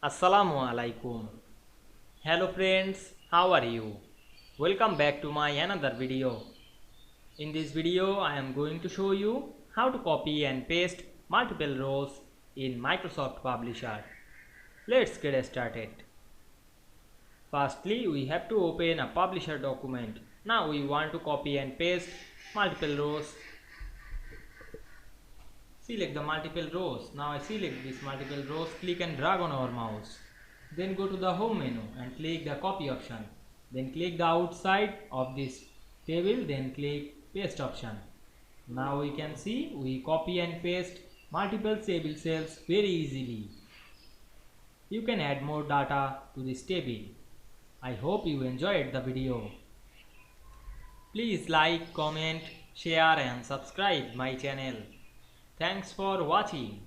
Assalamu Walaikum. Hello friends, how are you? Welcome back to my another video. In this video I am going to show you how to copy and paste multiple rows in Microsoft Publisher. Let's get started. Firstly, we have to open a Publisher document. Now we want to copy and paste multiple rows. Select the multiple rows. Now I select these multiple rows, click and drag on our mouse. Then go to the home menu and click the copy option. Then click the outside of this table, then click paste option. Now we can see we copy and paste multiple table cells very easily. You can add more data to this table. I hope you enjoyed the video. Please like, comment, share and subscribe my channel. Thanks for watching.